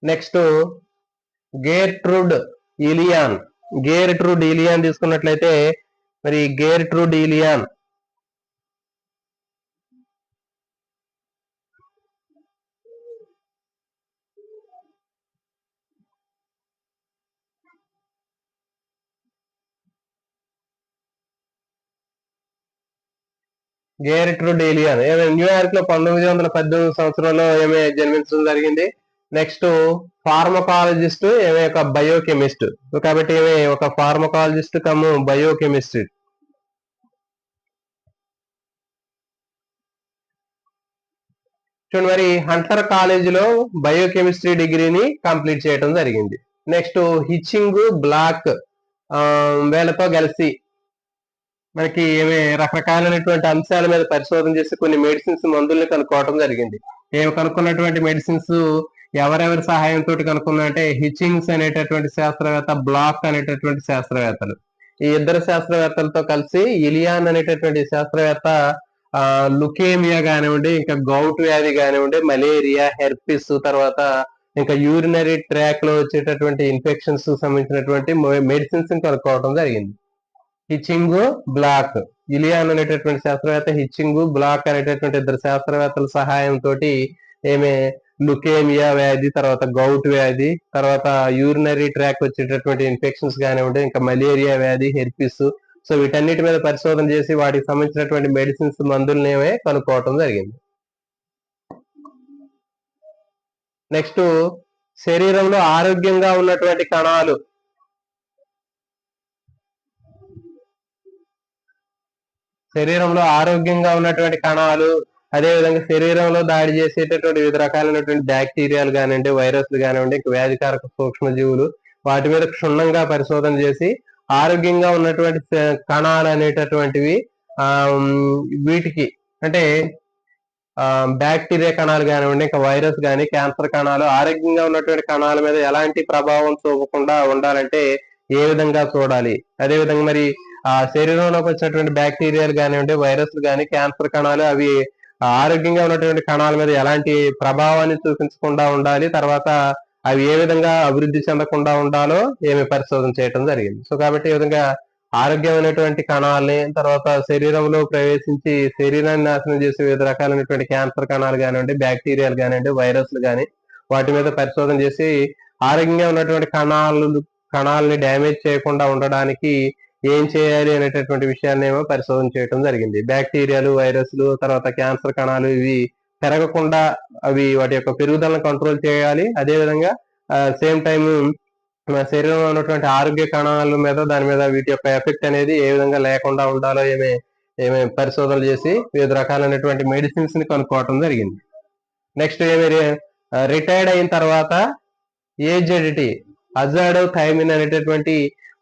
Next గేర్ట్రూడ్ ఇలియాన్ తీసుకున్నట్లయితే మరి గేర్ట్రూడ్ ఇలియాన్ New York లో 1918 సంవత్సరంలో ఏమే జన్మించడం జరిగింది. నెక్స్ట్ ఫార్మకాలజిస్ట్ ఏమే ఒక బయోకెమిస్ట్. కాబట్టి ఏమే ఒక ఫార్మకాలజిస్ట్ కమ్ బయోకెమిస్ట్. చూడండి, మరి హంటర్ కాలేజీలో బయోకెమిస్ట్రీ డిగ్రీని కంప్లీట్ చేయడం జరిగింది. నెక్స్ట్ హిచ్చింగ్ బ్లాక్ వీళ్ళతో కలిసి మనకి ఏమే రకరకాలైనటువంటి అంశాల మీద పరిశోధన చేసి కొన్ని మెడిసిన్స్ మందుల్ని కనుక్కోవడం జరిగింది. ఏమి కనుక్కున్నటువంటి మెడిసిన్స్ ఎవరెవరి సహాయంతో కనుక్కున్నారంటే హిచ్చింగ్స్ అనేటటువంటి శాస్త్రవేత్త, బ్లాక్ అనేటటువంటి శాస్త్రవేత్తలు. ఈ ఇద్దరు శాస్త్రవేత్తలతో కలిసి ఇలియాన్ అనేటటువంటి శాస్త్రవేత్త లుకేమియా కానివ్వండి, ఇంకా గౌట్ వ్యాధి కానివ్వండి, మలేరియా, హెర్పిస్, తర్వాత ఇంకా యూరినరీ ట్రాక్ లో వచ్చేటటువంటి ఇన్ఫెక్షన్స్ సంబంధించినటువంటి మెడిసిన్స్ కనుక్కోవడం జరిగింది. హిచ్చింగ్ బ్లాక్, ఇలియాన్ అనేటటువంటి శాస్త్రవేత్త, హిచ్చింగ్ బ్లాక్ అనేటటువంటి ఇద్దరు శాస్త్రవేత్తల సహాయంతో ఏమే లుకేమియా వ్యాధి, తర్వాత గౌట్ వ్యాధి, తర్వాత యూరినరీ ట్రాక్ వచ్చేటటువంటి ఇన్ఫెక్షన్స్ కానివ్వండి, ఇంకా మలేరియా వ్యాధి, హెర్పిస్, సో వీటన్నిటి మీద పరిశోధన చేసి వాటికి సంబంధించినటువంటి మెడిసిన్స్ మందులనేమే కనుక్కోవటం జరిగింది. నెక్స్ట్ శరీరంలో ఆరోగ్యంగా ఉన్నటువంటి కణాలు, అదేవిధంగా శరీరంలో దాడి చేసేటటువంటి వివిధ రకాలైనటువంటి బ్యాక్టీరియాలు కానివ్వండి, వైరస్లు కానివ్వండి, వ్యాధికారక సూక్ష్మజీవులు, వాటి మీద క్షుణ్ణంగా పరిశోధన చేసి ఆరోగ్యంగా ఉన్నటువంటి కణాలు అనేటటువంటివి వీటికి అంటే బ్యాక్టీరియా కణాలు కానివ్వండి, ఇంకా వైరస్ కానీ, క్యాన్సర్ కణాలు, ఆరోగ్యంగా ఉన్నటువంటి కణాల మీద ఎలాంటి ప్రభావం చూపకుండా ఉండాలంటే ఏ విధంగా చూడాలి, అదేవిధంగా మరి ఆ శరీరంలోకి వచ్చినటువంటి బ్యాక్టీరియాలు కానివ్వండి, వైరస్లు కానీ, క్యాన్సర్ కణాలు అవి ఆరోగ్యంగా ఉన్నటువంటి కణాల మీద ఎలాంటి ప్రభావాన్ని చూపించకుండా ఉండాలి, తర్వాత అవి ఏ విధంగా అభివృద్ధి చెందకుండా ఉండాలో ఏమి పరిశోధన చేయడం జరిగింది. సో కాబట్టి ఈ విధంగా ఆరోగ్యమైనటువంటి కణాలని, తర్వాత శరీరంలో ప్రవేశించి శరీరాన్ని నాశనం చేసే వివిధ రకాలైనటువంటి క్యాన్సర్ కణాలు కానివ్వండి, బ్యాక్టీరియాలు కానివ్వండి, వైరస్లు కానీ, వాటి మీద పరిశోధన చేసి ఆరోగ్యంగా ఉన్నటువంటి కణాలని డ్యామేజ్ చేయకుండా ఉండడానికి ఏం చేయాలి అనేటటువంటి విషయాన్నేమో పరిశోధన చేయడం జరిగింది. బ్యాక్టీరియాలు, వైరస్లు, తర్వాత క్యాన్సర్ కణాలు ఇవి పెరగకుండా అవి వాటి యొక్క పెరుగుదలను కంట్రోల్ చేయాలి. అదేవిధంగా సేమ్ టైం మన శరీరంలో ఉన్నటువంటి ఆరోగ్య కణాల మీద దాని మీద వీటి యొక్క ఎఫెక్ట్ అనేది ఏ విధంగా లేకుండా ఉండాలో ఏమే పరిశోధనలు చేసి వివిధ రకాలైనటువంటి మెడిసిన్స్ ని కనుక్కోవటం జరిగింది. నెక్స్ట్ రిటైర్డ్ అయిన తర్వాత ఏజెడిటీ అజాడోథైమిన్ అనేటటువంటి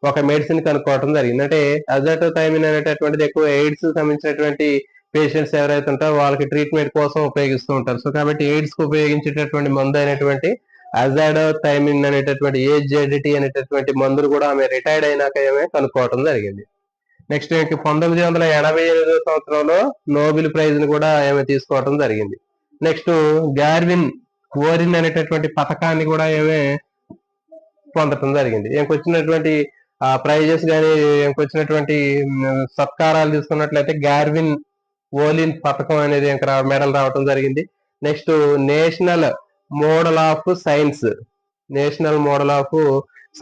ఒక మెడిసిన్ కనుక్కోవటం జరిగింది. అంటే అజాడోథైమిన్ అనేటటువంటిది ఎక్కువ ఎయిడ్స్ సంబంధించినటువంటి పేషెంట్స్ ఎవరైతే ఉంటారో వాళ్ళకి ట్రీట్మెంట్ కోసం ఉపయోగిస్తూ ఉంటారు. సో కాబట్టి ఎయిడ్స్ కు ఉపయోగించేటటువంటి మందు అయినటువంటి అజాడోథైమిన్ అనేటటువంటి ఏజెడిటీ అనేటటువంటి మందులు కూడా ఆమె రిటైర్డ్ అయినాక ఏమే కనుక్కోవటం జరిగింది. నెక్స్ట్ 1988 సంవత్సరంలో నోబెల్ ప్రైజ్ ని కూడా ఆమె తీసుకోవటం జరిగింది. నెక్స్ట్ గార్విన్ ఓరిన్ అనేటటువంటి పథకాన్ని కూడా ఏమే పొందటం జరిగింది. వచ్చినటువంటి ప్రైజెస్ కానీ వచ్చినటువంటి సత్కారాలు తీసుకున్నట్లయితే గార్విన్ ఓలిన్ పథకం అనేది మెడల్ రావటం జరిగింది. Next national model of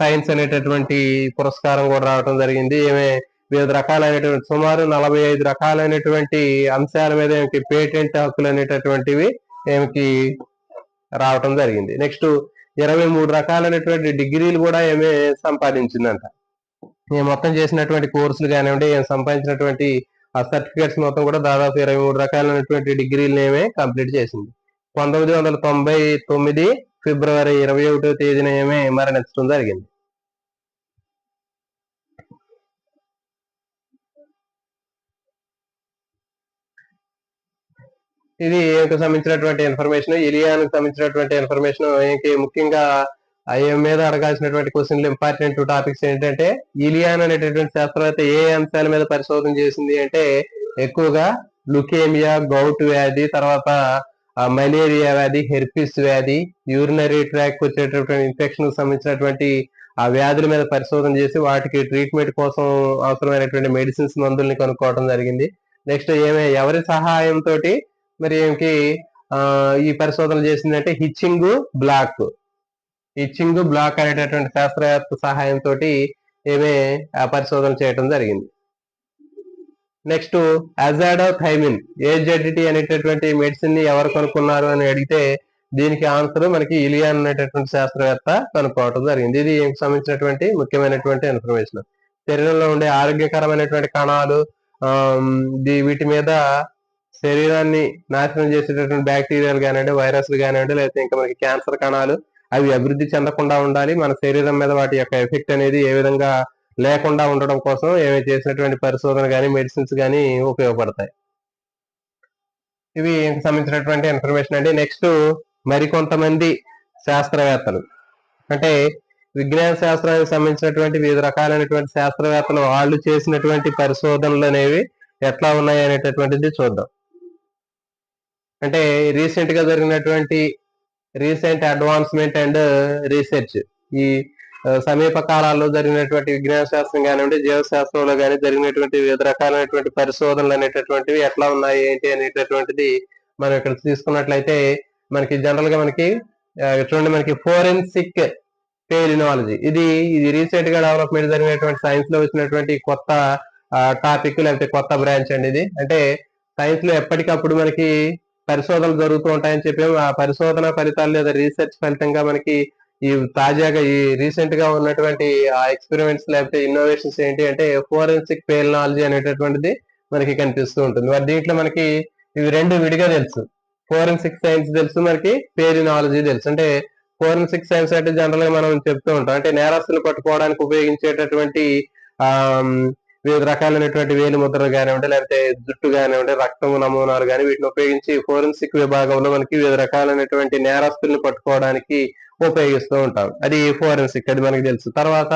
science అనేటటువంటి పురస్కారం కూడా రావటం జరిగింది. ఏమే వివిధ రకాలైనటువంటి సుమారు 45 రకాలైనటువంటి అంశాల మీద పేటెంట్ హక్కులు అనేటటువంటివి ఏమికి రావటం జరిగింది. నెక్స్ట్ 23 రకాలైనటువంటి డిగ్రీలు కూడా ఏమే సంపాదించిందంట. మొత్తం చేసినటువంటి కోర్సులు కానివ్వండి, సంపాదించినటువంటి ఆ సర్టిఫికేట్స్ మొత్తం కూడా దాదాపు 23 రకాలైనటువంటి డిగ్రీలు ఏమే కంప్లీట్ చేసింది. 1999 ఫిబ్రవరి 21వ తేదీన ఏమే మరణించడం జరిగింది. ఇది సంబంధించినటువంటి ఇన్ఫర్మేషన్, ఇలియాన్ సంబంధించినటువంటి ఇన్ఫర్మేషన్. ముఖ్యంగా ఐఎం మీద అడగాల్సినటువంటి క్వశ్చన్లు, ఇంపార్టెంట్ టాపిక్స్ ఏంటంటే ఇలియాన్ అనేటటువంటి శాస్త్రవేత్త ఏ అంశాల మీద పరిశోధన చేసింది అంటే ఎక్కువగా లుకేమియా, గౌట్ వ్యాధి, తర్వాత మలేరియా వ్యాధి, హెర్పిస్ వ్యాధి, యూరినరీ ట్రాక్ వచ్చేటటువంటి ఇన్ఫెక్షన్ సంబంధించినటువంటి ఆ వ్యాధుల మీద పరిశోధన చేసి వాటికి ట్రీట్మెంట్ కోసం అవసరమైనటువంటి మెడిసిన్స్, మందుల్ని కనుక్కోవడం జరిగింది. నెక్స్ట్ ఎవరి సహాయంతో మరి ఏమికి ఈ పరిశోధనలు చేసిందంటే హిచ్చింగ్ బ్లాక్ అనేటటువంటి శాస్త్రవేత్త సహాయంతో ఏమే పరిశోధన చేయడం జరిగింది. నెక్స్ట్ అజాడోథైమిన్ ఏజెడిటి అనేటటువంటి మెడిసిన్ ని ఎవరు కనుక్కున్నారు అని అడిగితే దీనికి ఆన్సర్ మనకి ఇలియాన్ అనేటటువంటి శాస్త్రవేత్త కనుక్కోవడం జరిగింది. ఇది సంబంధించినటువంటి ముఖ్యమైనటువంటి ఇన్ఫర్మేషన్. శరీరంలో ఉండే ఆరోగ్యకరమైనటువంటి కణాలు, వీటి మీద శరీరాన్ని నాశనం చేసేటటువంటి బ్యాక్టీరియాలు కానివ్వండి, వైరస్లు కానివ్వండి, లేకపోతే ఇంకా మనకి క్యాన్సర్ కణాలు అవి అభివృద్ధి చెందకుండా ఉండాలి. మన శరీరం మీద వాటి యొక్క ఎఫెక్ట్ అనేది ఏ విధంగా లేకుండా ఉండడం కోసం ఏమి చేసినటువంటి పరిశోధన కానీ, మెడిసిన్స్ కానీ ఉపయోగపడతాయి. ఇవి సంబంధించినటువంటి ఇన్ఫర్మేషన్ అండి. నెక్స్ట్ మరికొంతమంది శాస్త్రవేత్తలు, అంటే విజ్ఞాన శాస్త్రానికి సంబంధించినటువంటి వివిధ రకాలైనటువంటి శాస్త్రవేత్తలు వాళ్ళు చేసినటువంటి పరిశోధనలు అనేవి ఎట్లా ఉన్నాయి అనేటటువంటిది చూద్దాం. అంటే రీసెంట్ అడ్వాన్స్మెంట్ అండ్ రీసెర్చ్, ఈ సమీప కాలాల్లో జరిగినటువంటి విజ్ఞాన శాస్త్రం కానివ్వండి, జీవశాస్త్రంలో కానీ జరిగినటువంటి వివిధ రకాలైనటువంటి పరిశోధనలు అనేటటువంటివి ఎట్లా ఉన్నాయి ఏంటి అనేటటువంటిది మనం ఇక్కడ తీసుకున్నట్లయితే మనకి జనరల్ గా చూడండి, మనకి ఫోరెన్సిక్ పేలినాలజీ, ఇది రీసెంట్ గా డెవలప్మెంట్ జరిగినటువంటి సైన్స్ లో వచ్చినటువంటి కొత్త టాపిక్ లేకపోతే కొత్త బ్రాంచ్ అండి ఇది. అంటే సైన్స్ లో ఎప్పటికప్పుడు మనకి పరిశోధనలు జరుగుతూ ఉంటాయని చెప్పాము. ఆ పరిశోధన ఫలితాలు లేదా రీసెర్చ్ ఫలితంగా మనకి ఈ తాజాగా ఈ రీసెంట్ గా ఉన్నటువంటి ఆ ఎక్స్పెరిమెంట్స్ లేకపోతే ఇన్నోవేషన్స్ ఏంటి అంటే ఫోరెన్సిక్ పేలినాలజీ అనేటటువంటిది మనకి కనిపిస్తూ ఉంటుంది. మరి దీంట్లో మనకి ఇవి రెండు విడిగా తెలుసు. ఫోరెన్సిక్ సైన్స్ తెలుసు, మనకి పేలినాలజీ తెలుసు. అంటే ఫోరెన్సిక్ సైన్స్ అంటే జనరల్ గా మనం చెప్తూ ఉంటాం, అంటే నేరస్తులు పట్టుకోవడానికి ఉపయోగించేటటువంటి వివిధ రకాలైనటువంటి వేలు ముద్రలు కానివ్వండి, లేకపోతే జుట్టు కానివ్వండి, రక్తం నమూనాలు కానీ వీటిని ఉపయోగించి ఫోరెన్సిక్ విభాగంలో మనకి వివిధ రకాలైనటువంటి నేరస్తుల్ని పట్టుకోవడానికి ఉపయోగిస్తూ ఉంటాం. అది ఫోరెన్సిక్, అది మనకి తెలుసు. తర్వాత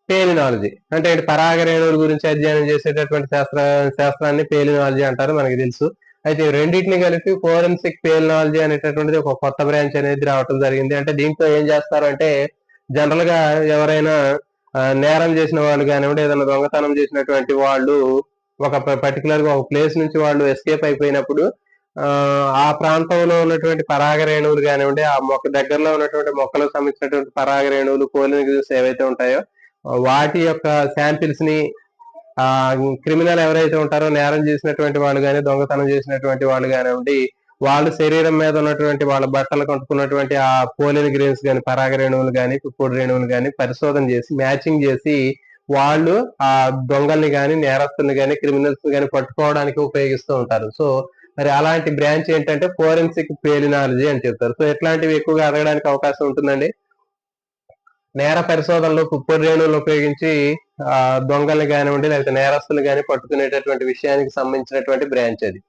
పేలినాలజీ అంటే పరాగరేణువుల గురించి అధ్యయనం చేసేటటువంటి శాస్త్రాన్ని పేలినాలజీ అంటారు, మనకి తెలుసు. అయితే రెండింటిని కలిపి ఫోరెన్సిక్ పేలినాలజీ అనేటటువంటిది ఒక కొత్త బ్రాంచ్ అనేది రావటం జరిగింది. అంటే దీంట్లో ఏం చేస్తారు అంటే జనరల్ గా ఎవరైనా నేరం చేసిన వాళ్ళు కానివ్వండి, ఏదైనా దొంగతనం చేసినటువంటి వాళ్ళు ఒక పర్టికులర్ గా ఒక ప్లేస్ నుంచి వాళ్ళు ఎస్కేప్ అయిపోయినప్పుడు ఆ ప్రాంతంలో ఉన్నటువంటి పరాగరేణువులు కానివ్వండి, ఆ దగ్గరలో ఉన్నటువంటి మొక్కలకు సంబంధించినటువంటి పరాగరేణువులు, పోలినస్ ఏవైతే ఉంటాయో వాటి యొక్క శాంపిల్స్ ని క్రిమినల్ ఎవరైతే ఉంటారో, నేరం చేసినటువంటి వాళ్ళు కానీ, దొంగతనం చేసినటువంటి వాళ్ళు కానివ్వండి, వాళ్ళ శరీరం మీద ఉన్నటువంటి వాళ్ళ బట్టలు కట్టుకున్నటువంటి ఆ పోలిన్ గ్రెయిన్స్ కానీ, పరాగరేణువులు కానీ, పుప్పొడి రేణువులు కానీ పరిశోధన చేసి మ్యాచింగ్ చేసి వాళ్ళు ఆ దొంగల్ని కానీ, నేరస్తుల్ని కానీ, క్రిమినల్స్ కానీ పట్టుకోవడానికి ఉపయోగిస్తూ ఉంటారు. సో మరి అలాంటి బ్రాంచ్ ఏంటంటే ఫోరెన్సిక్ పేలినాలజీ అని చెప్తారు. సో ఇట్లాంటివి ఎక్కువగా అడగడానికి అవకాశం ఉంటుందండి. నేర పరిశోధనలో పుప్పొడి రేణువులు ఉపయోగించి దొంగల్ని కానివ్వండి, లేకపోతే నేరస్తులు కానీ పట్టుకునేటటువంటి విషయానికి సంబంధించినటువంటి బ్రాంచ్ అది.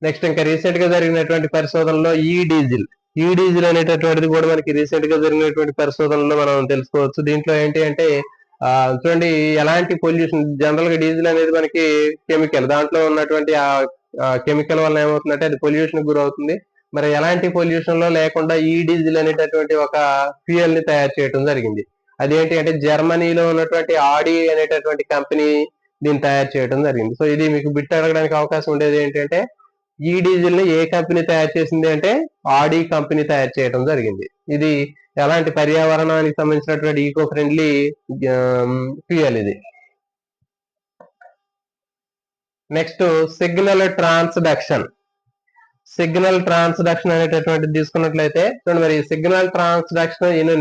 నెక్స్ట్ ఇంకా రీసెంట్ గా జరిగినటువంటి పరిశోధనలో ఈ డీజిల్ అనేటటువంటిది కూడా మనకి రీసెంట్ గా జరిగినటువంటి పరిశోధనలో మనం తెలుసుకోవచ్చు. దీంట్లో ఏంటి అంటే చూడండి, ఎలాంటి పొల్యూషన్, జనరల్ గా డీజిల్ అనేది మనకి కెమికల్, దాంట్లో ఉన్నటువంటి ఆ కెమికల్ వల్ల ఏమవుతుందంటే అది పొల్యూషన్ గురవుతుంది. మరి ఎలాంటి పొల్యూషన్ లో లేకుండా ఈ డీజిల్ అనేటటువంటి ఒక ఫ్యూయల్ ని తయారు చేయడం జరిగింది. అదేంటి అంటే జర్మనీలో ఉన్నటువంటి ఆడి అనేటటువంటి కంపెనీ దీన్ని తయారు చేయడం జరిగింది. సో ఇది మీకు బిట్ అడగడానికి అవకాశం ఉండేది ఏంటంటే ఈ డీజిల్ ని ఏ కంపెనీ తయారు చేసింది అంటే ఆడి కంపెనీ తయారు చేయడం జరిగింది. ఇది ఎలాంటి పర్యావరణానికి సంబంధించినటువంటి ఈకో ఫ్రెండ్లీ ఫ్యూయల్ ఇది. నెక్స్ట్ సిగ్నల్ ట్రాన్స్డక్షన్ అనేటటువంటిది తీసుకున్నట్లయితే చూడండి, మరి signal transduction in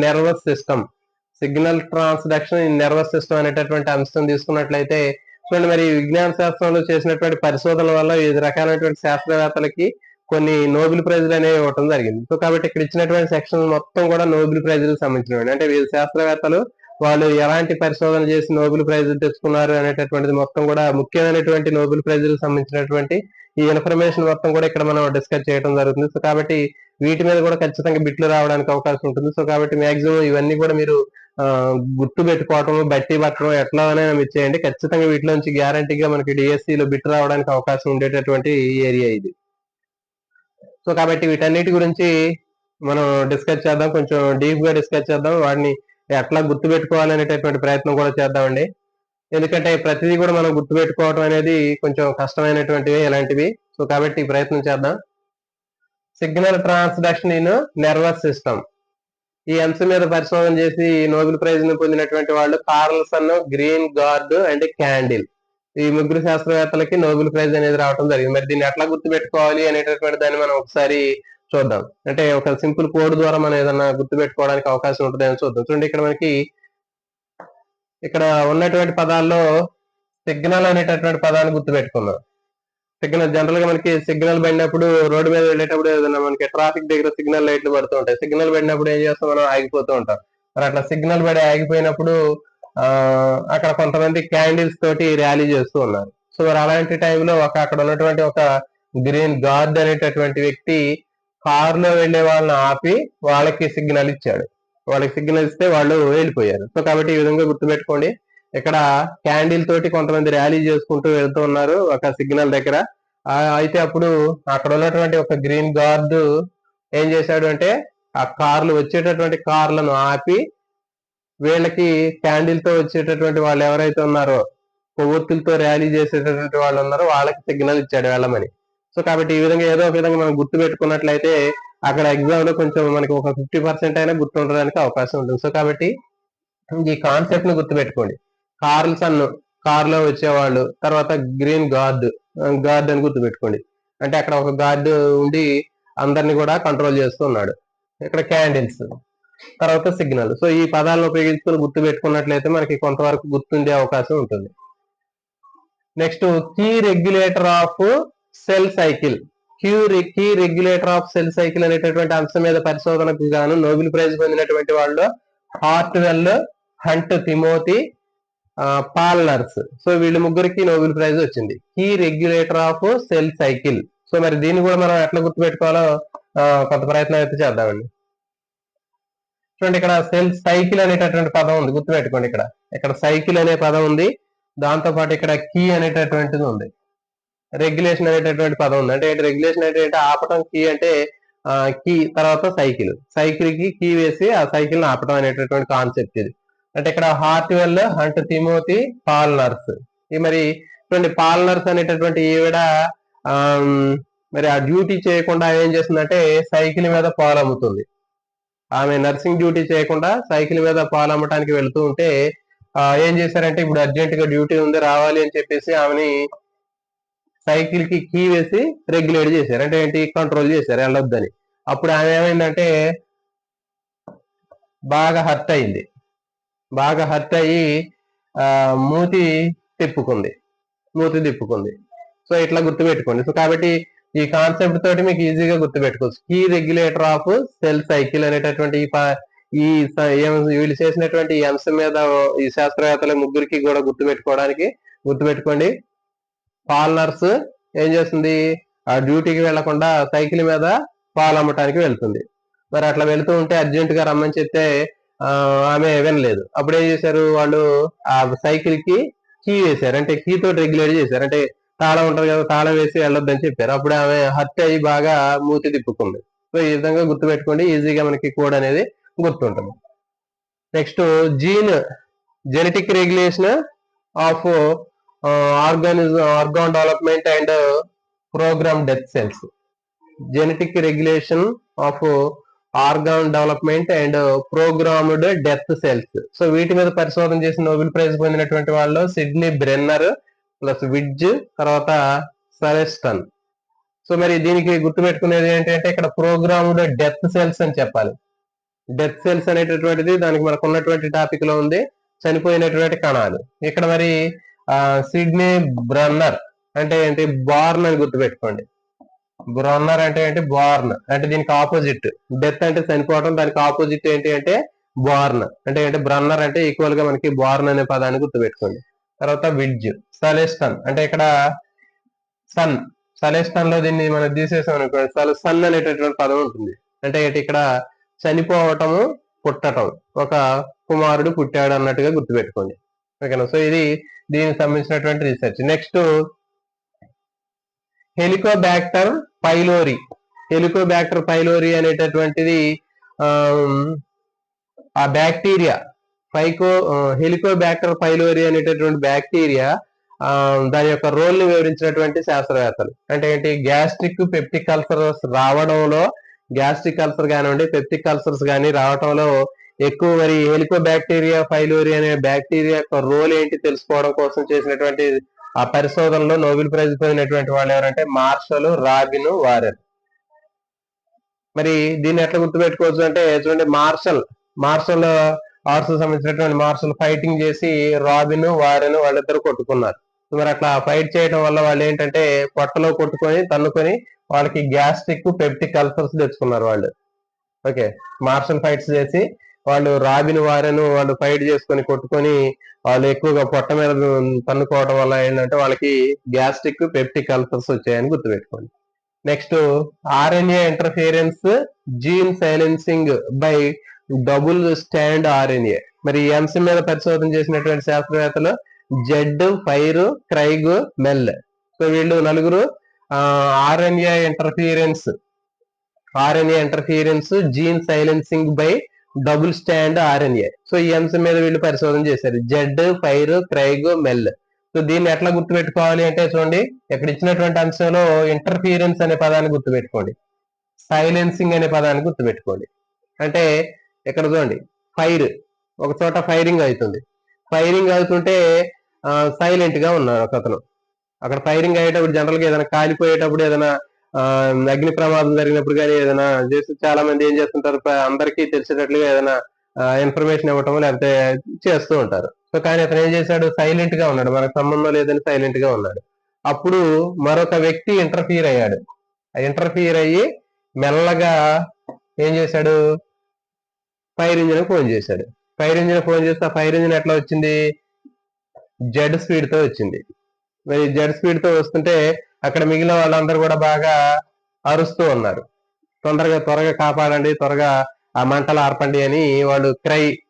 nervous system అనేటటువంటి అంశం తీసుకున్నట్లయితే చూడండి, మరి విజ్ఞాన శాస్త్రంలో చేసినటువంటి పరిశోధనల వల్ల వివిధ రకాలైనటువంటి శాస్త్రవేత్తలకి కొన్ని నోబెల్ ప్రైజులు అనేవి ఇవ్వడం జరిగింది. సో కాబట్టి ఇక్కడ ఇచ్చినటువంటి సెక్షన్ మొత్తం కూడా నోబెల్ ప్రైజులకు సంబంధించినవి. అంటే వివిధ శాస్త్రవేత్తలు వాళ్ళు ఎలాంటి పరిశోధన చేసి నోబెల్ ప్రైజులు తెచ్చుకున్నారు అనేటటువంటిది మొత్తం కూడా ముఖ్యమైనటువంటి నోబెల్ ప్రైజులకు సంబంధించినటువంటి ఈ ఇన్ఫర్మేషన్ మొత్తం కూడా ఇక్కడ మనం డిస్కస్ చేయడం జరుగుతుంది. సో కాబట్టి వీటి మీద కూడా ఖచ్చితంగా బిట్లు రావడానికి అవకాశం ఉంటుంది. సో కాబట్టి మాక్సిమం ఇవన్నీ కూడా మీరు గుర్తు పెట్టుకోవటం, బట్టి పట్టడం ఎట్లానే మీరు చేయండి. ఖచ్చితంగా వీటిలోంచి గ్యారంటీగా మనకి డిఎస్సిలో బిట్ రావడానికి అవకాశం ఉండేటటువంటి ఏరియా ఇది. సో కాబట్టి వీటన్నిటి గురించి మనం డిస్కస్ చేద్దాం, కొంచెం డీప్ గా డిస్కస్ చేద్దాం, వాటిని ఎట్లా గుర్తు పెట్టుకోవాలనేటటువంటి ప్రయత్నం కూడా చేద్దామండి. ఎందుకంటే ప్రతిదీ కూడా మనం గుర్తు పెట్టుకోవడం అనేది కొంచెం కష్టమైనటువంటివి ఇలాంటివి. సో కాబట్టి ప్రయత్నం చేద్దాం. Signal transduction in nervous system, ఈ అంశం మీద పరిశోధన చేసి నోబెల్ ప్రైజ్ ను పొందినటువంటి వాళ్ళు Carlsen, green gourd and candle. ఈ ముగ్గురు శాస్త్రవేత్తలకి నోబెల్ ప్రైజ్ అనేది రావడం జరిగింది. మరి దీన్ని ఎట్లా గుర్తు పెట్టుకోవాలి అనేటటువంటి దాన్ని మనం ఒకసారి చూద్దాం. అంటే ఒక సింపుల్ కోడ్ ద్వారా మనం ఏదన్నా గుర్తు పెట్టుకోవడానికి అవకాశం ఉంటుంది అని చూద్దాం. చూడండి, ఇక్కడ మనకి ఇక్కడ ఉన్నటువంటి పదాల్లో సిగ్నల్ అనేటటువంటి పదాన్ని గుర్తు పెట్టుకున్నాం. సిగ్నల్ జనరల్ గా మనకి సిగ్నల్ పడినప్పుడు రోడ్డు మీద వెళ్ళేటప్పుడు ఏదైనా మనకి ట్రాఫిక్ దగ్గర సిగ్నల్ లైట్లు పడుతూ ఉంటాయి. సిగ్నల్ పడినప్పుడు ఏం చేస్తాం, మనం ఆగిపోతూ ఉంటాం. మరి అట్లా సిగ్నల్ పడి ఆగిపోయినప్పుడు అక్కడ కొంతమంది క్యాండిల్స్ తోటి ర్యాలీ చేస్తూ ఉన్నారు. సో మరి అలాంటి టైంలో అక్కడ ఉన్నటువంటి ఒక గ్రీన్ గార్డ్ అనేటటువంటి వ్యక్తి కారులో వెళ్లే వాళ్ళని ఆపి వాళ్ళకి సిగ్నల్ ఇచ్చాడు. వాళ్ళకి సిగ్నల్ ఇస్తే వాళ్ళు వెళ్ళిపోయారు. సో కాబట్టి ఈ విధంగా గుర్తుపెట్టుకోండి. ఇక్కడ క్యాండిల్ తోటి కొంతమంది ర్యాలీ చేసుకుంటూ వెళ్తూ ఉన్నారు ఒక సిగ్నల్ దగ్గర. అయితే అప్పుడు అక్కడ ఉన్నటువంటి ఒక గ్రీన్ గార్డ్ ఏం చేశాడు అంటే ఆ కార్లు వచ్చేటటువంటి కార్లను ఆపి వీళ్ళకి క్యాండిల్ తో వచ్చేటటువంటి వాళ్ళు ఎవరైతే ఉన్నారో, కొవ్వొత్తులతో ర్యాలీ చేసేటటువంటి వాళ్ళు ఉన్నారో వాళ్ళకి సిగ్నల్ ఇచ్చాడు వెళ్ళమని. సో కాబట్టి ఈ విధంగా ఏదో ఒక విధంగా మనం గుర్తు పెట్టుకున్నట్లయితే అక్కడ ఎగ్జామ్ లో కొంచెం మనకి ఒక 50% అయినా గుర్తుండడానికి అవకాశం ఉంటుంది. సో కాబట్టి ఈ కాన్సెప్ట్ ను గుర్తుపెట్టుకోండి. కార్ల్సన్ కారులో వచ్చేవాళ్ళు, తర్వాత గ్రీన్ గార్డ్ అని గుర్తుపెట్టుకోండి. అంటే అక్కడ ఒక గార్డ్ ఉండి అందరినీ కూడా కంట్రోల్ చేస్తూ ఉన్నాడు. ఇక్కడ క్యాండిల్స్, తర్వాత సిగ్నల్. సో ఈ పదాలను ఉపయోగించుకొని గుర్తు పెట్టుకున్నట్లయితే మనకి కొంతవరకు గుర్తుండే అవకాశం ఉంటుంది. Next, key regulator of cell cycle. Key regulator of cell cycle అనేటటువంటి అంశం మీద పరిశోధనకు గాను నోబెల్ ప్రైజ్ పొందినటువంటి వాళ్ళు Hartwell, Hunt Timothy, Paul Nurse. So వీళ్ళు ముగ్గురికి నోబెల్ ప్రైజ్ వచ్చింది. Key regulator of cell cycle. So మరి దీన్ని కూడా మనం ఎట్లా గుర్తుపెట్టుకోవాలో కొంత ప్రయత్నం అయితే చేద్దామండి. చూడండి, ఇక్కడ సెల్ సైకిల్ అనేటటువంటి పదం ఉంది, గుర్తుపెట్టుకోండి. ఇక్కడ సైకిల్ అనే పదం ఉంది, దాంతో పాటు ఇక్కడ కీ అనేటటువంటిది ఉంది, రెగ్యులేషన్ అనేటటువంటి పదం ఉంది. అంటే రెగ్యులేషన్ అంటే ఆపటం, కీ అంటే కీ తర్వాత సైకిల్ కి కీ వేసి ఆ సైకిల్ ని ఆపటం అనేటటువంటి కాన్సెప్ట్ ఇది. అంటే ఇక్కడ హార్ట్వెల్, హంట్ తిమోతి, పాల్నర్స్. ఈ మరి చూడండి, పాల్నర్స్ అనేటటువంటి ఈవిడ మరి ఆ డ్యూటీ చేయకుండా ఏం చేస్తుందంటే సైకిల్ మీద పాలు అమ్ముతుంది. ఆమె నర్సింగ్ డ్యూటీ చేయకుండా సైకిల్ మీద పాలు అమ్మటానికి వెళ్తూ ఉంటే ఏం చేశారంటే ఇప్పుడు అర్జెంట్ గా డ్యూటీ ఉంది రావాలి అని చెప్పేసి ఆమెని సైకిల్ కి కీ వేసి రెగ్యులేట్ చేశారు. అంటే ఏంటి, కంట్రోల్ చేశారు వెళ్ళొద్దని. అప్పుడు ఆమె ఏమైందంటే బాగా హర్ట్ అయ్యి మూతి తిప్పుకుంది. సో ఇట్లా గుర్తుపెట్టుకోండి. సో కాబట్టి ఈ కాన్సెప్ట్ తోటి మీకు ఈజీగా గుర్తుపెట్టుకోవచ్చు. Key regulator of cell cycle అనేటటువంటి వీళ్ళు చేసినటువంటి ఈ అంశం మీద ఈ శాస్త్రవేత్తల ముగ్గురికి కూడా గుర్తుపెట్టుకోండి. పాల్నర్స్ ఏం చేస్తుంది, ఆ డ్యూటీకి వెళ్లకుండా సైకిల్ మీద పాలు అమ్మటానికి వెళ్తుంది. మరి అట్లా వెళ్తూ ఉంటే అర్జెంట్ గా రమ్మని చెప్తే ఆమె వినలేదు. అప్పుడు ఏం చేశారు వాళ్ళు, ఆ సైకిల్ కి కీ వేశారు. అంటే కీ తోటి రెగ్యులేట్ చేశారు. అంటే తాళం ఉంటుంది కదా, తాళం వేసి వెళ్ళొద్దని చెప్పారు. అప్పుడు ఆమె హర్ట్ అయ్యి బాగా మూతి తిప్పుకుంది. సో ఈ విధంగా గుర్తుపెట్టుకోండి, ఈజీగా మనకి కోడ్ అనేది గుర్తుంటుంది. Next, genetic regulation of organ development and program death cells. Genetic regulation of organ development and programmed death cells. So వీటి మీద పరిశోధన చేసి నోబెల్ ప్రైజ్ పొందినటువంటి వాళ్ళు సిడ్నీ బ్రెన్నర్ ప్లస్ విడ్జ్, తర్వాత సలెస్టన్. సో మరి దీనికి గుర్తుపెట్టుకునేది ఏంటంటే ఇక్కడ ప్రోగ్రామ్డ్ డెత్ సెల్స్ అని చెప్పాలి. డెత్ సెల్స్ అనేటటువంటిది దానికి మనకు ఉన్నటువంటి టాపిక్ లో ఉంది, చనిపోయినటువంటి కణాలు. ఇక్కడ మరి సిడ్నీ బ్రన్నర్ అంటే ఏంటి, బార్న్ అని గుర్తుపెట్టుకోండి. బ్రన్నర్ అంటే ఏంటి, బార్న్. అంటే దీనికి ఆపోజిట్, డెత్ అంటే చనిపోవడం, దానికి ఆపోజిట్ ఏంటి అంటే బార్న్. అంటే ఏంటి, బ్రన్నర్ అంటే ఈక్వల్ గా మనకి బార్న్ అనే పదాన్ని గుర్తుపెట్టుకోండి. తర్వాత విడ్జ్, సలెస్టన్ అంటే ఇక్కడ సన్. సలెస్టన్ లో దీన్ని మనం తీసేసాం అనుకోండి, సన్ అనేటటువంటి పదం ఉంటుంది. అంటే ఏంటి, ఇక్కడ చనిపోవటము, పుట్టటం, ఒక కుమారుడు పుట్టాడు అన్నట్టుగా గుర్తుపెట్టుకోండి. ఓకేనా. సో ఇది దీనికి సంబంధించినటువంటి research. Next, Helicobacter pylori. Helicobacter pylori అనేటటువంటిది ఆ బ్యాక్టీరియా హెలికోబాక్టర్ పైలోరి అనేటటువంటి బ్యాక్టీరియా దాని యొక్క రోల్ ని వివరించినటువంటి శాస్త్రవేత్తలు. అంటే ఏంటి, గ్యాస్ట్రిక్ పెప్టిక్ అల్సర్స్ రావడంలో, గ్యాస్ట్రిక్ అల్సర్ కానివ్వండి, పెప్టిక్ అల్సర్స్ కానీ రావడంలో ఎక్కువ మరి హెలికోబాక్టీరియా పైలోరి అనే బ్యాక్టీరియా యొక్క రోల్ ఏంటి తెలుసుకోవడం కోసం చేసినటువంటి ఆ పరిశోధనలో నోబెల్ ప్రైజ్ పొందినటువంటి వాళ్ళు ఎవరంటే మార్షల్, రాబిన్, వారెన్. మరి దీన్ని ఎట్లా గుర్తుపెట్టుకోవచ్చు అంటే చూడండి, మార్షల్ ఆర్ట్స్ సంబంధించినటువంటి మార్షల్ ఫైటింగ్ చేసి రాబిన్, వారెన్ వాళ్ళిద్దరు కొట్టుకున్నారు. మరి అట్లా ఫైట్ చేయడం వల్ల వాళ్ళు ఏంటంటే పొట్టలో కొట్టుకొని తన్నుకొని వాళ్ళకి గ్యాస్ట్రిక్ పెప్టిక్ అల్సర్స్ తెచ్చుకున్నారు వాళ్ళు. ఓకే, మార్షల్ ఫైట్స్ చేసి వాళ్ళు రాబిన్, వారెన్ వాళ్ళు ఫైట్ చేసుకొని కొట్టుకొని వాళ్ళు ఎక్కువగా పొట్ట మీద తన్నుకోవడం వల్ల ఏంటంటే వాళ్ళకి గ్యాస్ట్రిక్ పెప్టిక్ అల్సర్స్ వచ్చాయని గుర్తుపెట్టుకోండి. Next, RNA interference gene silencing by double stand RNA. మరి ఈ అంశం మీద పరిశోధన చేసినటువంటి శాస్త్రవేత్తలు Z, Fire, Craig, Mel. So వీళ్ళు నలుగురు RNA interference gene silencing by double stand RNA. So ఈ అంశం మీద వీళ్ళు పరిశోధన చేశారు, Z, Fire, Craig, Mel. So దీన్ని ఎట్లా గుర్తుపెట్టుకోవాలి అంటే చూడండి, ఇక్కడ ఇచ్చినటువంటి అంశంలో ఇంటర్ఫియరెన్స్ అనే పదాన్ని గుర్తుపెట్టుకోండి, సైలెన్సింగ్ అనే పదాన్ని గుర్తుపెట్టుకోండి. అంటే ఇక్కడ చూడండి, ఫైర్ ఒక చోట ఫైరింగ్ అవుతుంటే సైలెంట్ గా ఉన్నారు ఒక అతను. అక్కడ ఫైరింగ్ అయ్యేటప్పుడు జనరల్ గా ఏదైనా కాలిపోయేటప్పుడు, ఏదైనా అగ్ని ప్రమాదం జరిగినప్పుడు కానీ ఏదైనా చేసి చాలా మంది ఏం చేస్తుంటారు, అందరికీ తెలిసేటట్లుగా ఏదైనా ఇన్ఫర్మేషన్ ఇవ్వటం లేకపోతే చేస్తూ ఉంటారు. సో కానీ అతను ఏం చేశాడు, సైలెంట్ గా ఉన్నాడు, మనకు సంబంధం లేదని సైలెంట్ గా ఉన్నాడు. అప్పుడు మరొక వ్యక్తి ఇంటర్ఫియర్ అయ్యి మెల్లగా ఏం చేశాడు, ఫైర్ ఇంజిన్ ఫోన్ చేశాడు. ఫైర్ ఇంజిన్ ఆ ఫైర్ ఇంజిన్ ఎట్లా వచ్చింది, జెడ్ స్పీడ్ తో వచ్చింది. మరి జెడ్ స్పీడ్ తో వస్తుంటే అక్కడ మిగిలిన వాళ్ళందరూ కూడా బాగా అరుస్తూ ఉన్నారు, త్వరగా కాపాడండి, త్వరగా ఆ మంటలు ఆర్పండి అని వాళ్ళు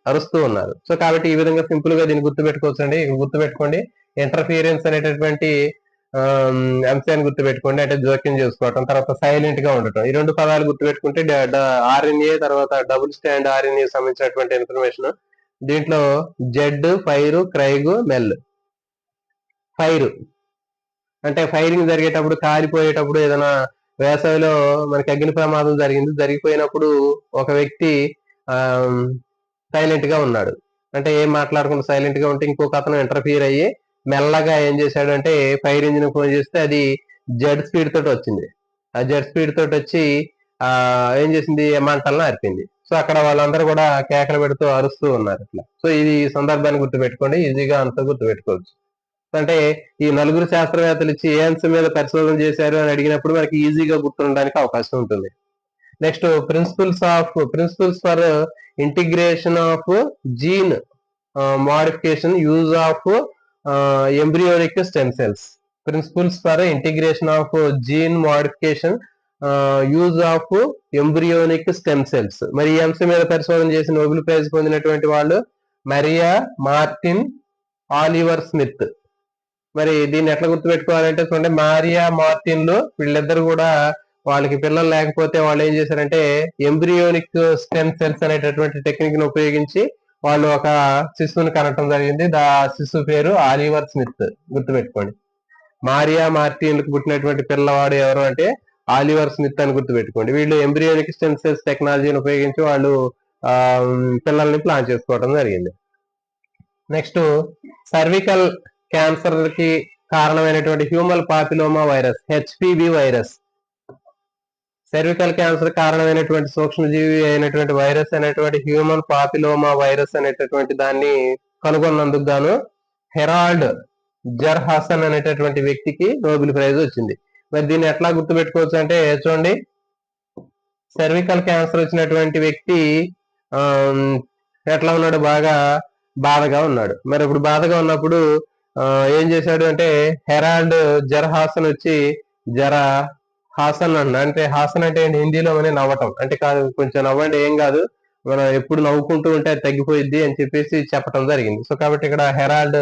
అరుస్తూ ఉన్నారు. సో కాబట్టి ఈ విధంగా సింపుల్ గా దీన్ని గుర్తుపెట్టుకోవచ్చండి. గుర్తుపెట్టుకోండి, ఇంటర్ఫియరెన్స్ అనేటటువంటి అంశాన్ని గుర్తుపెట్టుకోండి, అంటే జోక్యం చేసుకోవటం, తర్వాత సైలెంట్ గా ఉండటం. ఈ రెండు పదాలు గుర్తుపెట్టుకుంటే ఆర్ఎన్ఏ తర్వాత డబుల్ స్టాండ్ ఆర్ఎన్ఏ సంబంధించినటువంటి ఇన్ఫర్మేషన్. దీంట్లో జెడ్, ఫైర్, క్రైగ్, మెల్. ఫైర్ అంటే ఫైరింగ్ జరిగేటప్పుడు, కాలిపోయేటప్పుడు, ఏదైనా వేసవిలో మనకి అగ్ని ప్రమాదం జరిగిపోయినప్పుడు ఒక వ్యక్తి సైలెంట్ గా ఉన్నాడు, అంటే ఏం మాట్లాడకుండా సైలెంట్ గా ఉంటే ఇంకొక అతను ఇంటర్ఫియర్ అయ్యి మెల్లగా ఏం చేశాడు అంటే ఫైర్ ఇంజిన్ ఫోన్ చేస్తే అది జెడ్ స్పీడ్ తోటి వచ్చింది. ఆ జెడ్ స్పీడ్ తోటి వచ్చి ఏం చేసింది, మంటలను ఆర్పింది. సో అక్కడ వాళ్ళందరూ కూడా కేకలు పెడుతూ అరుస్తూ ఉన్నారు అట్లా. సో ఇది సందర్భాన్ని గుర్తుపెట్టుకోండి, ఈజీగా అంతా గుర్తుపెట్టుకోవచ్చు. అంటే ఈ నలుగురు శాస్త్రవేత్తలు ఇచ్చి ఏ అంశం మీద పరిశోధన చేశారు అని అడిగినప్పుడు మనకి ఈజీగా గుర్తుండడానికి అవకాశం ఉంటుంది. Next, principles for integration of gene modification use of embryonic stem cells. Principles for integration of gene modification use of embryonic stem cells. మరి ఈ అంశం మీద పరిశోధన చేసి నోబెల్ ప్రైజ్ పొందినటువంటి వాళ్ళు మరియా మార్టిన్, ఆలివర్ స్మిత్. మరి దీన్ని ఎట్లా గుర్తుపెట్టుకోవాలంటే చూడండి, మారియా మార్టిన్లు వీళ్ళిద్దరు కూడా వాళ్ళకి పిల్లలు లేకపోతే వాళ్ళు ఏం చేశారంటే ఎంబ్రియోనిక్ స్టెమ్ సెల్స్ అనేటటువంటి టెక్నిక్ ని ఉపయోగించి వాళ్ళు ఒక శిశువుని కనటం జరిగింది. శిశువు పేరు ఆలివర్ స్మిత్. గుర్తుపెట్టుకోండి, మారియా మార్టిన్లకు పుట్టినటువంటి పిల్లవాడు ఎవరు అంటే ఆలివర్ స్మిత్ అని గుర్తుపెట్టుకోండి. వీళ్ళు ఎంబ్రియోనిక్ స్టెమ్ సెల్స్ టెక్నాలజీని ఉపయోగించి వాళ్ళు పిల్లల్ని ప్లాన్ చేసుకోవడం జరిగింది. నెక్స్ట్, సర్వికల్ క్యాన్సర్ కి కారణమైనటువంటి human papilloma virus, HPV virus. Cervical cancer కారణమైనటువంటి సూక్ష్మజీవి అయినటువంటి వైరస్ అనేటువంటి హ్యూమన్ పాపిలోమా వైరస్ అనేటటువంటి దాన్ని కనుగొన్నందుకు గాను హెరాల్డ్ జర్హాసన్ అనేటటువంటి వ్యక్తికి నోబెల్ ప్రైజ్ వచ్చింది. మరి దీన్ని ఎట్లా గుర్తుపెట్టుకోవచ్చు అంటే చూడండి, సర్వికల్ క్యాన్సర్ వచ్చినటువంటి వ్యక్తి ఎట్లా ఉన్నాడు, బాధగా ఉన్నాడు. మరి ఇప్పుడు బాధగా ఉన్నప్పుడు ఏం చేశాడు అంటే హెరాల్డ్ జర్హాసన్ వచ్చి హాసన్ అంటే హాసన్ అంటే హిందీలో నవ్వటం అంటే కాదు, కొంచెం నవ్వండి ఏం కాదు, మనం ఎప్పుడు నవ్వుకుంటూ ఉంటే అది తగ్గిపోయిద్ది అని చెప్పేసి చెప్పడం జరిగింది. సో కాబట్టి ఇక్కడ హెరాల్డ్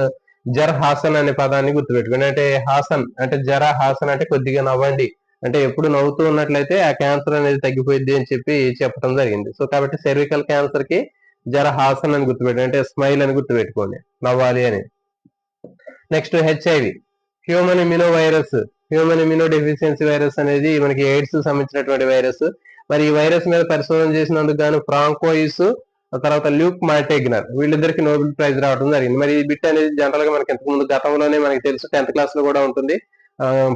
జర్ హాసన్ అనే పదాన్ని గుర్తుపెట్టుకోండి. అంటే హాసన్ అంటే హాసన్ అంటే కొద్దిగా నవ్వండి అంటే ఎప్పుడు నవ్వుతూ ఉన్నట్లయితే ఆ క్యాన్సర్ అనేది తగ్గిపోయింది అని చెప్పి చెప్పడం జరిగింది. సో కాబట్టి సెర్వికల్ క్యాన్సర్ కి జర హాసన్ అని గుర్తుపెట్టండి, అంటే స్మైల్ అని గుర్తుపెట్టుకోండి, నవ్వాలి అని. Next HIV, human immuno virus, human immuno deficiency virus అనేది మనకి ఎయిడ్స్ సంబంధించినటువంటి వైరస్. మరి ఈ వైరస్ మీద పరిశోధన చేసినందుకు గాను ఫ్రాంకోయిస్, తర్వాత ల్యూక్ మాంటెగ్నర్, వీళ్ళిద్దరికి నోబెల్ ప్రైజ్ రావడం జరిగింది. మరి ఈ బిట్ అనేది జనరల్ గా మనకి ఇంతకుముందు గతంలోనే మనకి తెలుసు, 10th క్లాస్ లో కూడా ఉంటుంది,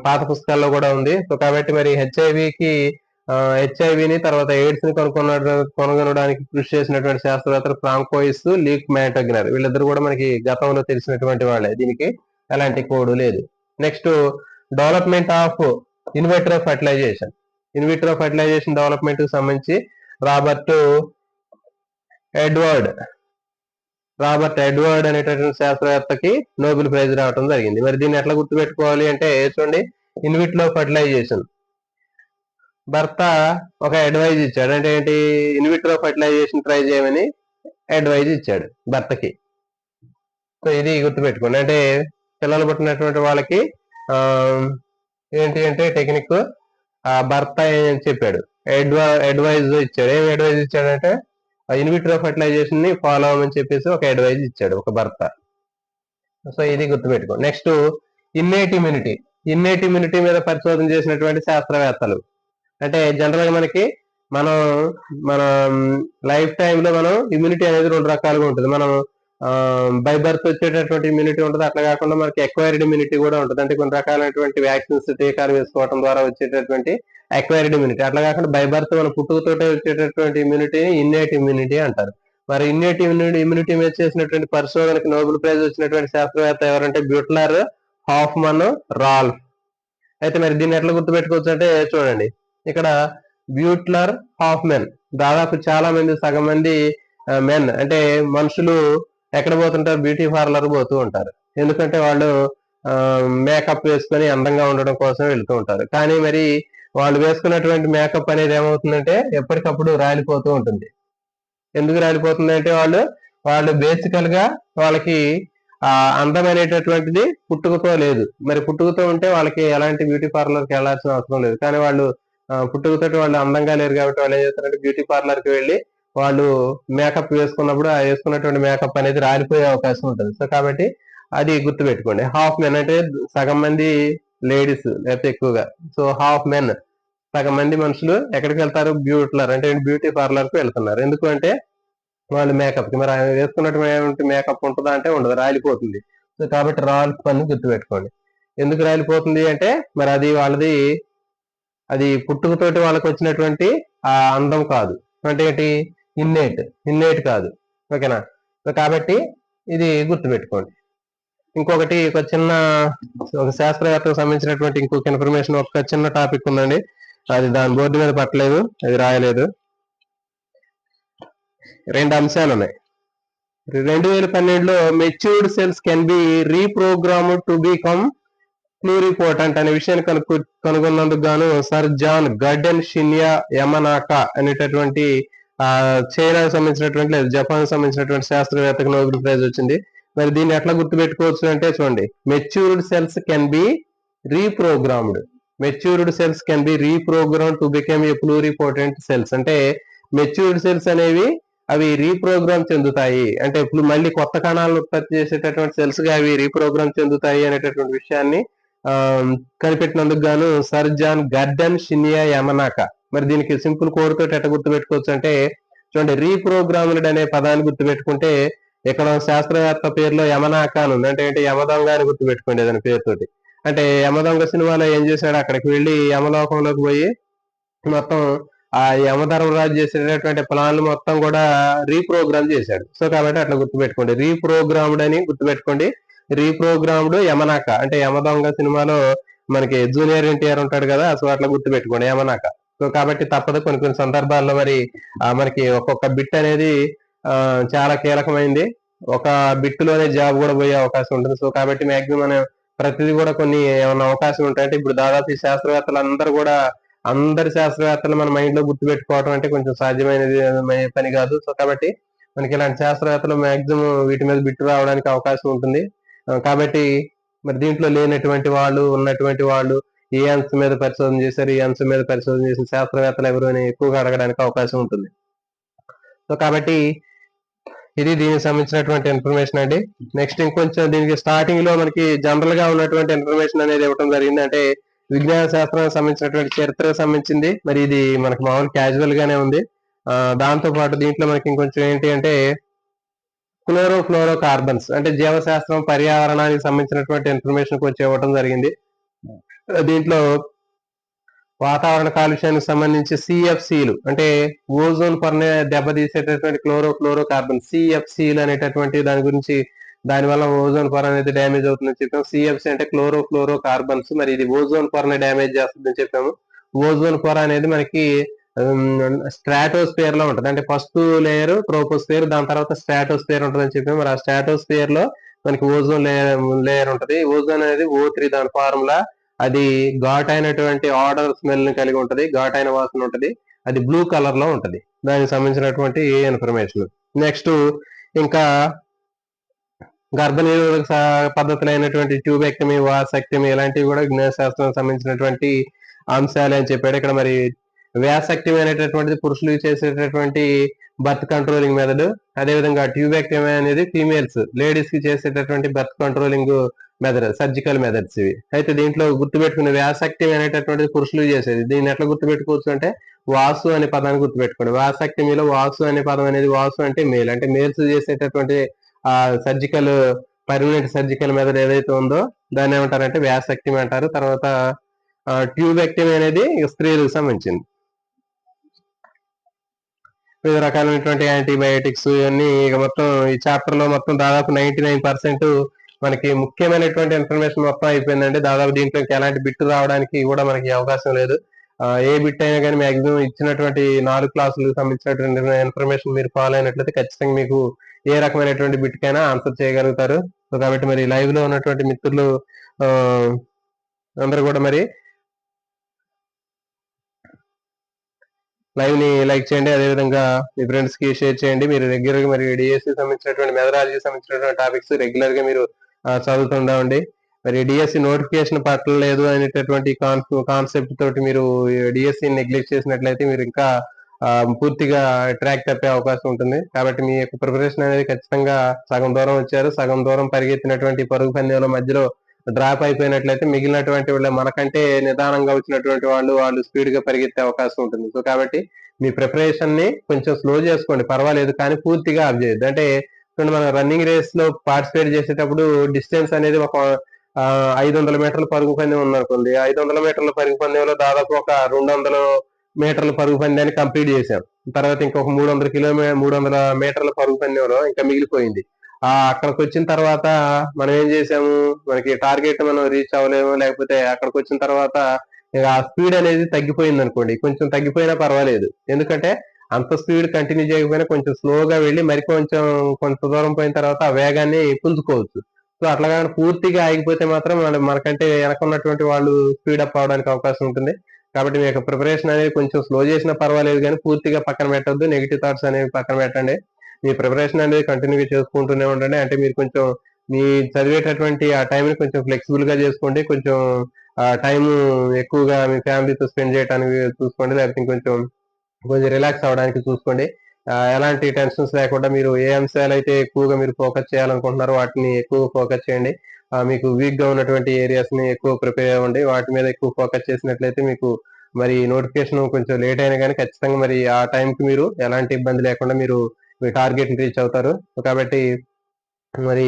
పాత పుస్తకాల్లో కూడా ఉంది. సో కాబట్టి మరి హెచ్ఐవిని తర్వాత ఎయిడ్స్ ని కనుగొనడానికి కృషి చేసినటువంటి శాస్త్రవేత్తలు ఫ్రాంకోయిస్, ల్యూక్ మాంటెగ్నర్, వీళ్ళిద్దరు కూడా మనకి గతంలో తెలిసినటువంటి వాళ్ళే, దీనికి ఎలాంటి కోడ్ లేదు. Next development of in vitro fertilization, in vitro fertilization development కి సంబంధించి రాబర్ట్ ఎడ్వర్డ్ అనేటటువంటి శాస్త్రవేత్తకి నోబెల్ ప్రైజ్ రావడం జరిగింది. మరి దీన్ని ఎట్లా గుర్తుపెట్టుకోవాలి అంటే చూడండి, ఇన్విట్రో ఫర్టిలైజేషన్, భర్త ఒక అడ్వైజ్ ఇచ్చాడు, అంటే ఏంటి, ఇన్విట్రో ఫర్టిలైజేషన్ ట్రై చేయమని అడ్వైజ్ ఇచ్చాడు భర్తకి. సో ఇది గుర్తుపెట్టుకోండి, అంటే పిల్లలు పుట్టినటువంటి వాళ్ళకి ఏంటి అంటే టెక్నిక్, భర్త ఏం చెప్పాడు, అడ్వైజ్ ఇచ్చాడు. ఏం అడ్వైజ్ ఇచ్చాడంటే ఇన్విట్రో ఫర్టిలైజేషన్ ని ఫాలో అవ్వమని చెప్పేసి ఒక అడ్వైజ్ ఇచ్చాడు ఒక భర్త. సో ఇది గుర్తుపెట్టుకో. నెక్స్ట్ ఇన్నేట్ ఇమ్యూనిటీ మీద పరిశోధన చేసినటువంటి శాస్త్రవేత్తలు, అంటే జనరల్ గా మన లైఫ్ టైమ్ లో మనం ఇమ్యూనిటీ అనేది 2 రకాలుగా ఉంటుంది. మనం బై బర్త్ వచ్చేటటువంటి ఇమ్యూనిటీ ఉంటుంది, అట్లా కాకుండా మనకి ఎక్వైర్డ్ ఇమ్యూనిటీ కూడా ఉంటుంది, అంటే కొన్ని రకాలైనటువంటి వ్యాక్సిన్స్, టీకాలు వేసుకోవడం ద్వారా వచ్చేటటువంటి ఎక్వైర్డ్ ఇమ్యూనిటీ. అట్లా కాకుండా బై బర్త్ మన పుట్టుకతోటే వచ్చేటటువంటి ఇమ్యూనిటీని ఇన్నేట్ ఇమ్యూనిటీ అంటారు. మరి ఇన్నేట్ ఇమ్యూనిటీ మీద చేసినటువంటి పరిశోధనకి నోబెల్ ప్రైజ్ వచ్చినటువంటి శాస్త్రవేత్త ఎవరంటే బ్యూట్లర్, హాఫ్మన్, రాల్ఫ్. అయితే మరి దీన్ని ఎట్లా గుర్తుపెట్టుకోవచ్చు అంటే చూడండి, ఇక్కడ బ్యూట్లర్, హాఫ్మెన్, దాదాపు చాలా మంది, సగం మంది మెన్, అంటే మనుషులు ఎక్కడ పోతుంటారు, బ్యూటీ పార్లర్ పోతూ ఉంటారు. ఎందుకంటే వాళ్ళు మేకప్ వేసుకొని అందంగా ఉండడం కోసం వెళ్తూ ఉంటారు. కానీ మరి వాళ్ళు వేసుకున్నటువంటి మేకప్ అనేది ఏమవుతుందంటే ఎప్పటికప్పుడు రాలిపోతూ ఉంటుంది. ఎందుకు రాలిపోతుంది అంటే వాళ్ళు బేసికల్ గా వాళ్ళకి అందం అనేటటువంటిది పుట్టుకతో లేదు. మరి పుట్టుకతో ఉంటే వాళ్ళకి ఎలాంటి బ్యూటీ పార్లర్కి వెళ్లాల్సిన అవసరం లేదు. కానీ వాళ్ళు పుట్టుకతో వాళ్ళు అందంగా లేరు కాబట్టి వాళ్ళు ఏం చేస్తారంటే బ్యూటీ పార్లర్ కి వెళ్ళి వాళ్ళు మేకప్ వేసుకున్నప్పుడు ఆ వేసుకున్నటువంటి మేకప్ అనేది రాలిపోయే అవకాశం ఉంటుంది. సో కాబట్టి అది గుర్తుపెట్టుకోండి. హాఫ్ మెన్ అంటే సగం మంది లేడీస్ లేకపోతే ఎక్కువగా, సో హాఫ్ మెన్, సగం మంది మనుషులు ఎక్కడికి వెళ్తారు, బ్యూట్లర్ అంటే బ్యూటీ పార్లర్ కి వెళ్తున్నారు. ఎందుకు అంటే వాళ్ళు మేకప్ కి, మరి ఆయన వేసుకున్నటువంటి మేకప్ ఉంటుందా అంటే ఉండదు, రాలిపోతుంది. సో కాబట్టి రాల్ఫ్ అని గుర్తుపెట్టుకోండి. ఎందుకు రాలిపోతుంది అంటే మరి అది పుట్టుకతోటి వాళ్ళకి వచ్చినటువంటి ఆ అందం కాదు, అంటే ఏంటి, ఇన్నేట్ కాదు. ఓకేనా? సో కాబట్టి ఇది గుర్తుపెట్టుకోండి. ఇంకొకటి ఒక శాస్త్రవేత్తకు సంబంధించినటువంటి ఇంకొక ఇన్ఫర్మేషన్, ఒక చిన్న టాపిక్ ఉందండి, అది దాని బోర్డు మీద పట్టలేదు, అది రాయలేదు. 2 అంశాలు ఉన్నాయి. 2012లో matured cells can be reprogrammed to become pluripotent అనే విషయాన్ని కనుగొన్నందుకు గాను sir John Gurdon Shinya Yamanaka అనేటటువంటి చైనాకు సంబంధించినటువంటి లేదా జపాన్ సంబంధించినటువంటి శాస్త్రవేత్తకు నోబెల్ ప్రైజ్ వచ్చింది. మరి దీన్ని ఎట్లా గుర్తుపెట్టుకోవచ్చు అంటే చూడండి, matured cells can be reprogrammed to become a pluripotent cells, అంటే మెచ్యూర్డ్ సెల్స్ అనేవి అవి రీప్రోగ్రామ్ చెందుతాయి, అంటే ఇప్పుడు మళ్ళీ కొత్త కణాలను ఉత్పత్తి చేసేటటువంటి సెల్స్ గా అవి రీప్రోగ్రామ్ చెందుతాయి అనేటటువంటి విషయాన్ని కనిపెట్టినందుకు గాను సర్ జాన్ గర్డెన్ షిన్యా యమనాకా. మరి దీనికి సింపుల్ కోడ్ తోటి ఎట్లా గుర్తుపెట్టుకోవచ్చు అంటే చూడండి, రీప్రోగ్రామ్డ్ అనే పదాన్ని గుర్తుపెట్టుకుంటే ఇక్కడ శాస్త్రవేత్త పేరులో యమనాకా అని ఉంది, అంటే ఏంటి, యమదొంగ అని గుర్తుపెట్టుకోండి ఏదైనా పేరుతోటి. అంటే యమదొంగ సినిమాలో ఏం చేశాడు, అక్కడికి వెళ్ళి యమలోకంలోకి పోయి మొత్తం ఆ యమధర్మరాజు చేసేటటువంటి ప్లాన్లు మొత్తం కూడా రీప్రోగ్రామ్ చేశాడు. సో కాబట్టి అట్లా గుర్తుపెట్టుకోండి, రీప్రోగ్రామ్డ్ అని గుర్తుపెట్టుకోండి. రీప్రోగ్రామ్డ్ యమనాక, అంటే యమదొంగ సినిమాలో మనకి జూనియర్ ఎన్టీఆర్ ఉంటాడు కదా, సో అట్లా గుర్తుపెట్టుకోండి యమనాక. సో కాబట్టి తప్పదు, కొన్ని సందర్భాల్లో మరి మనకి ఒక్కొక్క బిట్ అనేది చాలా కీలకమైంది, ఒక బిట్ లోనే జాబ్ కూడా పోయే అవకాశం ఉంటుంది. సో కాబట్టి మాక్సిమం మనం ప్రతిదీ కూడా కొన్ని ఏమన్నా అవకాశం ఉంటాయంటే ఇప్పుడు దాదాపు ఈ శాస్త్రవేత్తలు అందరి శాస్త్రవేత్తలు మన మైండ్ లో గుర్తుపెట్టుకోవడం అంటే కొంచెం సాధ్యమైనది పని కాదు. సో కాబట్టి మనకి ఇలాంటి శాస్త్రవేత్తలు మాక్సిమం వీటి మీద బిట్టు రావడానికి అవకాశం ఉంటుంది. కాబట్టి మరి దీంట్లో లేనటువంటి వాళ్ళు, ఉన్నటువంటి వాళ్ళు, ఏ అంశం మీద పరిశోధన చేశారు, ఈ అంశం మీద పరిశోధన చేసిన శాస్త్రవేత్తలు ఎవరు అని ఎక్కువగా అడగడానికి అవకాశం ఉంటుంది. సో కాబట్టి ఇది దీనికి సంబంధించినటువంటి ఇన్ఫర్మేషన్ అండి. నెక్స్ట్ ఇంకొంచెం దీనికి స్టార్టింగ్ లో మనకి జనరల్ గా ఉన్నటువంటి ఇన్ఫర్మేషన్ అనేది ఇవ్వడం జరిగింది. అంటే విజ్ఞాన శాస్త్రానికి సంబంధించినటువంటి చరిత్రకు సంబంధించింది. మరి ఇది మనకు మామూలు క్యాజువల్ గానే ఉంది. దాంతో పాటు దీంట్లో మనకి ఇంకొంచెం ఏంటి అంటే ఫ్లోరో కార్బన్స్ అంటే జీవశాస్త్రం పర్యావరణానికి సంబంధించినటువంటి ఇన్ఫర్మేషన్ కొంచెం ఇవ్వడం జరిగింది. దీంట్లో వాతావరణ కాలుష్యానికి సంబంధించి సిఎఫ్సిలు అంటే ఓజోన్ పొరని దెబ్బతీసేటటువంటి ఫ్లోరో కార్బన్ సిఎఫ్సిలు అనేటటువంటి దాని గురించి, దాని వల్ల ఓజోన్ పొర అనేది డ్యామేజ్ అవుతుందని చెప్పాము. సిఎఫ్సి అంటే ఫ్లోరో కార్బన్స్. మరి ఇది ఓజోన్ పొరని డ్యామేజ్ చేస్తుందని చెప్పాము. ఓజోన్ పొర అనేది మనకి స్ట్రాటోస్ఫియర్ లో ఉంటుంది. అంటే ఫస్ట్ లేయర్ ట్రోపోస్ఫియర్, దాని తర్వాత స్ట్రాటోస్ఫియర్ ఉంటుందని చెప్పాము. మరి ఆ స్ట్రాటోస్ఫియర్ లో మనకి ఓజోన్ లేయర్ ఉంటుంది. ఓజోన్ అనేది O3 దాని ఫార్ములా. అది ఘాటైనటువంటి ఆర్డర్ స్మెల్ ని కలిగి ఉంటది, ఘాటైన వాసన ఉంటది. అది బ్లూ కలర్ లో ఉంటది. దానికి సంబంధించినటువంటి ఏ ఇన్ఫర్మేషన్. నెక్స్ట్ ఇంకా గర్భనిరోధక పద్ధతులైనటువంటి ట్యూబెక్టమీ, వాసెక్టమీ ఇలాంటివి కూడా విజ్ఞాన శాస్త్రానికి సంబంధించినటువంటి అంశాలు అని చెప్పాడు ఇక్కడ. మరి వ్యాసెక్టమీ అనేటటువంటిది పురుషులు చేసేటటువంటి బర్త్ కంట్రోలింగ్ మెథడ్. అదేవిధంగా ట్యూబెక్టమీ అనేది ఫీమేల్స్ లేడీస్ కి చేసేటటువంటి birth controlling method, surgical methods ఇవి. అయితే దీంట్లో గుర్తుపెట్టుకునే వ్యాసెక్టమీ అనేటటువంటిది పురుషులు చేసేది. దీన్ని ఎట్లా గుర్తుపెట్టుకోవచ్చు అంటే వాసు అనే పదాన్ని గుర్తుపెట్టుకోండి. వ్యాసెక్టమీలో వాసు అనే పదం అనేది, వాసు అంటే మేల్, అంటే మేల్స్ చేసేటటువంటి సర్జికల్ పర్మనెంట్ సర్జికల్ మెథడ్ ఏదైతే ఉందో దాన్ని ఏమంటారంటే వ్యాసెక్టమీ అంటారు. తర్వాత ట్యూబెక్టమీ అనేది స్త్రీలకు సంబంధించింది. వివిధ రకాలైనటువంటి యాంటీబయాటిక్స్ ఇవన్నీ ఇక మొత్తం ఈ చాప్టర్ లో మొత్తం దాదాపు 99% మనకి ముఖ్యమైనటువంటి ఇన్ఫర్మేషన్ మొత్తం అయిపోయిందండి. దాదాపు దీంట్లో ఎలాంటి బిట్ రావడానికి కూడా మనకి అవకాశం లేదు. ఏ బిట్ అయినా కానీ మాక్సిమం ఇచ్చినటువంటి 4 క్లాసులకు సంబంధించినటువంటి ఇన్ఫర్మేషన్ మీరు ఫాలో అయినట్లయితే ఖచ్చితంగా మీకు ఏ రకమైనటువంటి బిట్ కైనా ఆన్సర్ చేయగలుగుతారు. సో కాబట్టి మరి లైవ్ లో ఉన్నటువంటి మిత్రులు అందరూ కూడా మరి లైవ్ ని లైక్ చేయండి. అదేవిధంగా మీ ఫ్రెండ్స్ కి షేర్ చేయండి. మీరు రెగ్యులర్ గా మరి డిఎస్సి సంబంధించినటువంటి మెథడాలజీ సంబంధించినటువంటి టాపిక్స్ రెగ్యులర్ గా మీరు చదువుతుండవండి. మరి డిఎస్సి నోటిఫికేషన్ పట్టలేదు అనేటటువంటి కాన్సెప్ట్ తోటి మీరు డిఎస్సి నెగ్లెక్ట్ చేసినట్లయితే మీరు ఇంకా పూర్తిగా ట్రాక్ తప్పే అవకాశం ఉంటుంది. కాబట్టి మీ యొక్క ప్రిపరేషన్ అనేది ఖచ్చితంగా సగం దూరం వచ్చారు. సగం దూరం పరిగెత్తినటువంటి పరుగు పందెంలో మధ్యలో డ్రాప్ అయిపోయినట్లయితే మిగిలినటువంటి వాళ్ళు మనకంటే నిదానంగా వచ్చినటువంటి వాళ్ళు స్పీడ్ గా పరిగెత్తే అవకాశం ఉంటుంది. సో కాబట్టి మీ ప్రిపరేషన్ ని కొంచెం స్లో చేసుకోండి, పర్వాలేదు, కానీ పూర్తిగా ఆఫ్ చేయొద్దు. అంటే మనం రన్నింగ్ రేస్ లో పార్టిసిపేట్ చేసేటప్పుడు డిస్టెన్స్ అనేది ఒక 500 మీటర్ల పరుగు పందెం ఉందనుకోండి. 500 మీటర్ల పరుగు పందెంలో దాదాపు ఒక 200 మీటర్ల పరుగు పందెాన్ని కంప్లీట్ చేశాం. తర్వాత ఇంకొక 300 మీటర్ల పరుగు పందెంలో ఇంకా మిగిలిపోయింది. అక్కడికి వచ్చిన తర్వాత మనం ఏం చేసాము, మనకి టార్గెట్ మనం రీచ్ అవ్వలేము, లేకపోతే అక్కడికి వచ్చిన తర్వాత ఆ స్పీడ్ అనేది తగ్గిపోయింది అనుకోండి. కొంచెం తగ్గిపోయినా పర్వాలేదు, ఎందుకంటే అంత స్పీడ్ కంటిన్యూ చేయకపోయినా కొంచెం స్లోగా వెళ్ళి మరి కొంత దూరం పోయిన తర్వాత ఆ వేగాన్ని పుంజుకోవచ్చు. సో అట్లాగా పూర్తిగా ఆగిపోతే మాత్రం మనకంటే వెనక ఉన్నటువంటి వాళ్ళు స్పీడప్ అవడానికి అవకాశం ఉంటుంది. కాబట్టి మీ యొక్క ప్రిపరేషన్ అనేది కొంచెం స్లో చేసినా పర్వాలేదు, కానీ పూర్తిగా పక్కన పెట్టద్దు. నెగిటివ్ థాట్స్ అనేవి పక్కన పెట్టండి. మీ ప్రిపరేషన్ అనేది కంటిన్యూగా చేసుకుంటూనే ఉండండి. అంటే మీరు కొంచెం మీ చదివేటటువంటి ఆ టైంని కొంచెం ఫ్లెక్సిబుల్ గా చేసుకోండి. కొంచెం టైం ఎక్కువగా మీ ఫ్యామిలీతో స్పెండ్ చేయడానికి చూసుకోండి, లేకపోతే కొంచెం రిలాక్స్ అవ్వడానికి చూసుకోండి. ఎలాంటి టెన్షన్స్ లేకుండా మీరు ఏ అంశాలు అయితే ఎక్కువగా మీరు ఫోకస్ చేయాలనుకుంటున్నారో వాటిని ఎక్కువ ఫోకస్ చేయండి. మీకు వీక్ గా ఉన్నటువంటి ఏరియాస్ ని ఎక్కువ ప్రిపేర్ అవ్వండి. వాటి మీద ఎక్కువ ఫోకస్ చేసినట్లయితే మీకు మరి నోటిఫికేషన్ కొంచెం లేట్ అయినా కానీ ఖచ్చితంగా మరి ఆ టైంకి మీరు ఎలాంటి ఇబ్బంది లేకుండా మీరు మీ టార్గెట్ ని రీచ్ అవుతారు. కాబట్టి మరి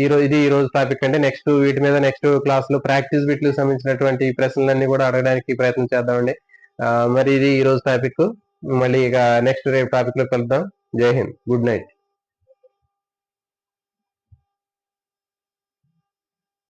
ఇది ఈ రోజు టాపిక్ అంటే వీటి మీద నెక్స్ట్ క్లాస్ లో ప్రాక్టీస్ బిట్లకు సంబంధించినటువంటి ప్రశ్నలన్నీ కూడా అడగడానికి ప్రయత్నం చేద్దామండి. మరి ఇది ఈ రోజు టాపిక్. మళ్ళీ ఇక నెక్స్ట్ రేపు టాపిక్ లో కలుద్దాం. జై హింద్, గుడ్ నైట్.